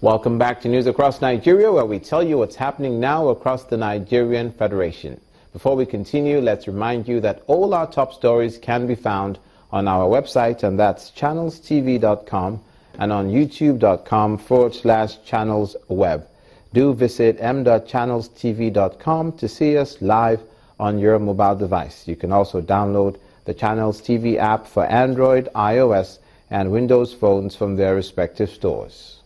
Welcome back to News Across Nigeria, where we tell you what's happening now across the Nigerian Federation. Before we continue, let's remind you that all our top stories can be found on our website, and that's channelstv.com, and on youtube.com/channelsweb. Do visit m.channelstv.com to see us live on your mobile device. You can also download the Channels TV app for Android, iOS, and Windows phones from their respective stores.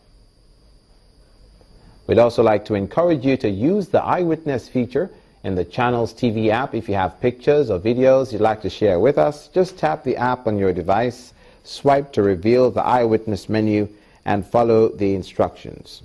We'd also like to encourage you to use the Eyewitness feature in the Channels TV app. If you have pictures or videos you'd like to share with us, just tap the app on your device, swipe to reveal the Eyewitness menu, and follow the instructions.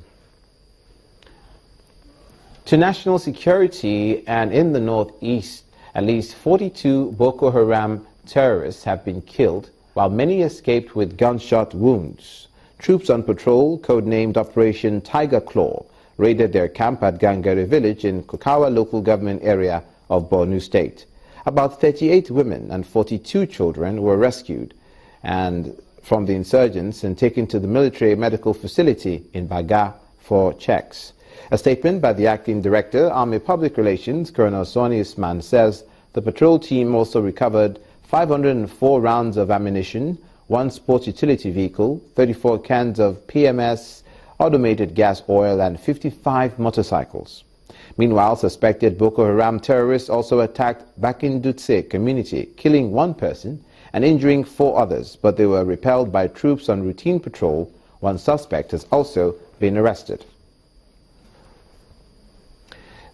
To national security, and in the northeast, at least 42 Boko Haram terrorists have been killed, while many escaped with gunshot wounds. Troops on patrol, codenamed Operation Tiger Claw, raided their camp at Gangare village in Kukawa local government area of Borno State. About 38 women and 42 children were rescued from the insurgents and taken to the military medical facility in Baga for checks. A statement by the acting director, Army Public Relations, Colonel Soni Usman, says the patrol team also recovered 504 rounds of ammunition, 1 sports utility vehicle, 34 cans of PMS, automated gas oil, and 55 motorcycles. Meanwhile, suspected Boko Haram terrorists also attacked Bakindutse community, killing 1 person and injuring 4 others, but they were repelled by troops on routine patrol. 1 suspect has also been arrested.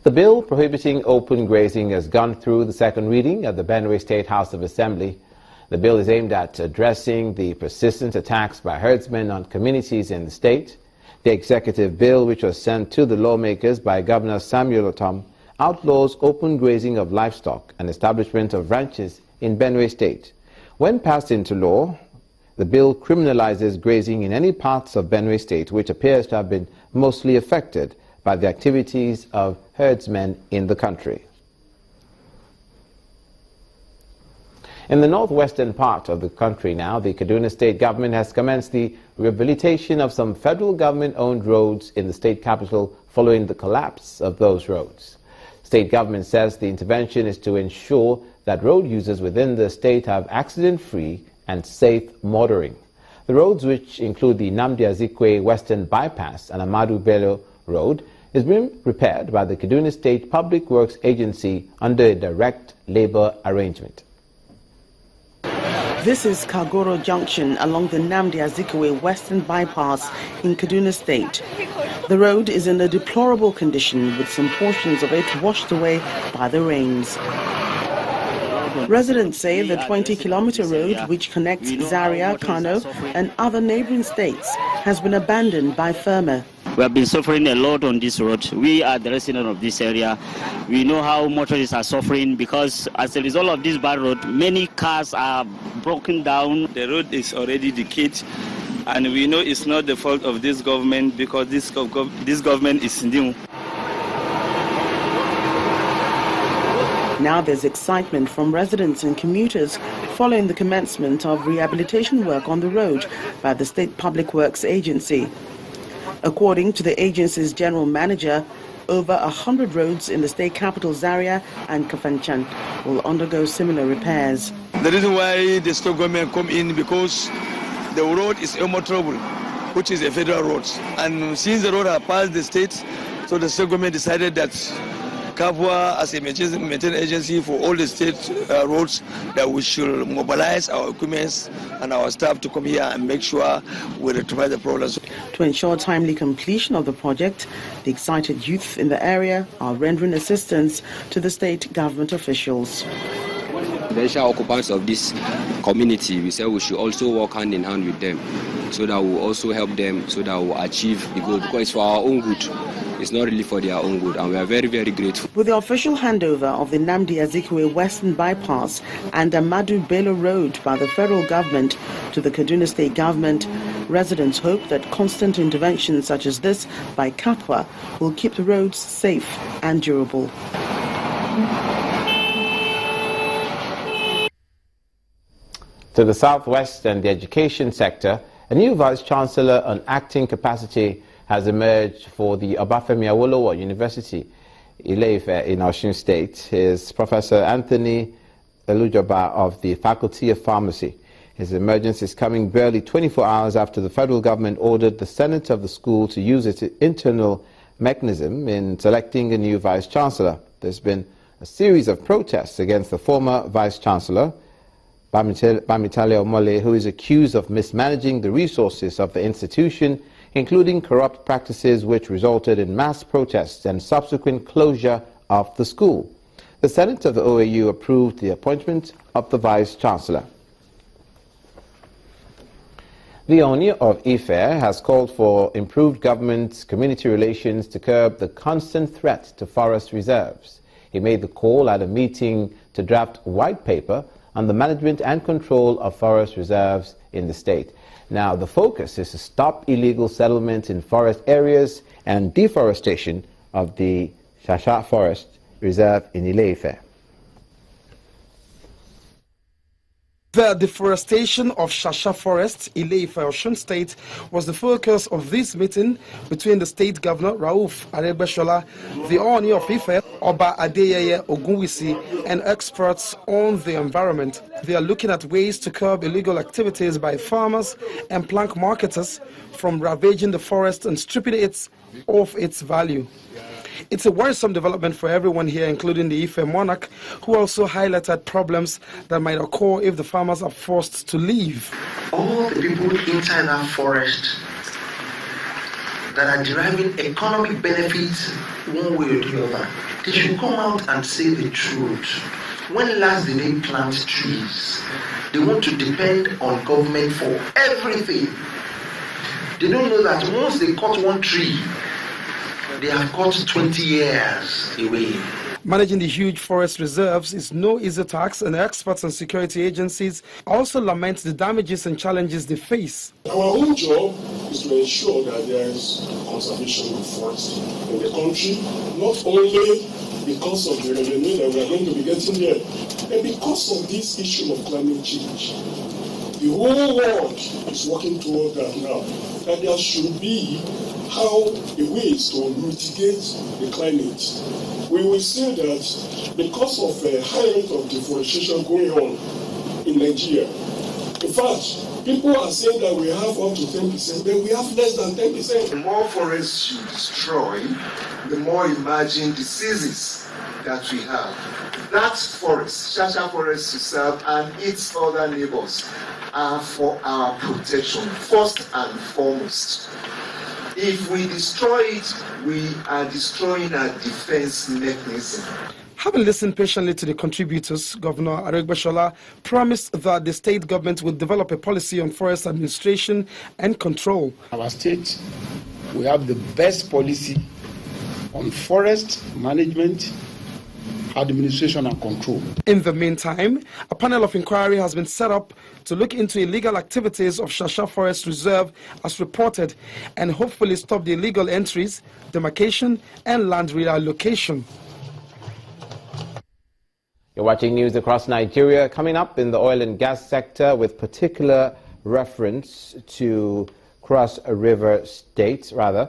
The bill prohibiting open grazing has gone through the second reading at the Benue State House of Assembly. The bill is aimed at addressing the persistent attacks by herdsmen on communities in the state. The executive bill, which was sent to the lawmakers by Governor Samuel Otom, outlaws open grazing of livestock and establishment of ranches in Benue State. When passed into law, the bill criminalizes grazing in any parts of Benue State which appears to have been mostly affected by the activities of herdsmen in the country. In the northwestern part of the country now, the Kaduna State government has commenced the rehabilitation of some federal government-owned roads in the state capital following the collapse of those roads. State government says the intervention is to ensure that road users within the state have accident-free and safe motoring. The roads, which include the Nnamdi Azikiwe Western Bypass and Ahmadu Bello Road, is being repaired by the Kaduna State Public Works Agency under a direct labor arrangement. This is Kagoro Junction along the Nnamdi Azikiwe Western Bypass in Kaduna State. The road is in a deplorable condition, with some portions of it washed away by the rains. Residents say the 20-kilometer road, which connects Zaria, Kano, and other neighboring states, has been abandoned by FERMA. We have been suffering a lot on this road. We are the residents of this area. We know how motorists are suffering because as a result of this bad road, many cars are broken down. The road is already decayed, and we know it's not the fault of this government because this government is new. Now there's excitement from residents and commuters following the commencement of rehabilitation work on the road by the State Public Works Agency. According to the agency's general manager, over 100 roads in the state capital Zaria and Kafanchan will undergo similar repairs. The reason why the state government come in because the road is immotorable, which is a federal road. And since the road has passed the state, so the state government decided that Kabwa, as a maintenance agency for all the state roads, that we should mobilize our equipment and our staff to come here and make sure we rectify the problems. To ensure timely completion of the project, the excited youth in the area are rendering assistance to the state government officials. The initial occupants of this community, we said we should also work hand in hand with them so that we also help them so that we achieve the goal, because it's for our own good. It's not really for their own good, and we are very, very grateful. With the official handover of the Nnamdi Azikiwe Western Bypass and Ahmadu Bello Road by the federal government to the Kaduna State government, residents hope that constant interventions such as this by KAPWA will keep the roads safe and durable. To the southwest and the education sector, a new vice chancellor on acting capacity has emerged for the Obafemi Awolowo University, Ile-Ife in Osun State. Is Professor Anthony Elujoba of the Faculty of Pharmacy. His emergence is coming barely 24 hours after the federal government ordered the Senate of the school to use its internal mechanism in selecting a new vice-chancellor. There's been a series of protests against the former vice-chancellor, Bamitale Omole, who is accused of mismanaging the resources of the institution, including corrupt practices which resulted in mass protests and subsequent closure of the school. The Senate of the OAU approved the appointment of the vice-chancellor. The Oni of Ife has called for improved government community relations to curb the constant threat to forest reserves. He made the call at a meeting to draft a white paper on the management and control of forest reserves in the state. Now, the focus is to stop illegal settlement in forest areas and deforestation of the Shasha Forest Reserve in Ile-Ife. The deforestation of Shasha Forest, Ile-Ife, Osun State, was the focus of this meeting between the state governor, Rauf Aregbesola, the Oni of Ife, Oba Adeyeye Ogunwisi, and experts on the environment. They are looking at ways to curb illegal activities by farmers and plant marketers from ravaging the forest and stripping it of its value. It's a worrisome development for everyone here, including the Ife monarch, who also highlighted problems that might occur if the farmers are forced to leave. All the people inside that forest that are deriving economic benefits one way or the other, they should come out and say the truth. When last did they plant trees? They want to depend on government for everything. They don't know that once they cut one tree, they have got 20 years away. Managing the huge forest reserves is no easy task, and experts and security agencies also lament the damages and challenges they face. Our own job is to ensure that there is conservation of forest in the country, not only because of the revenue that we are going to be getting there, but because of this issue of climate change. The whole world is working toward that now, that there should be a ways to mitigate the climate. We will say that because of the high rate of deforestation going on in Nigeria, in fact, people are saying that we have up to 10%, but we have less than 10%. The more forests you destroy, the more emerging diseases that we have. That forest, Shasha Forest Reserve and its other neighbors are for our protection, first and foremost. If we destroy it, we are destroying our defense mechanism. Having listened patiently to the contributors, Governor Aregbesola promised that the state government will develop a policy on forest administration and control. Our state, we have the best policy on forest management, administration and control. In the meantime, a panel of inquiry has been set up to look into illegal activities of Shasha Forest Reserve as reported, and hopefully stop the illegal entries, demarcation and land reallocation. You're watching news across Nigeria. Coming up in the oil and gas sector, with particular reference to Cross River State, a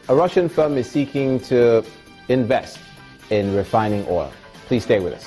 Russian firm is seeking to invest in refining oil. Please stay with us.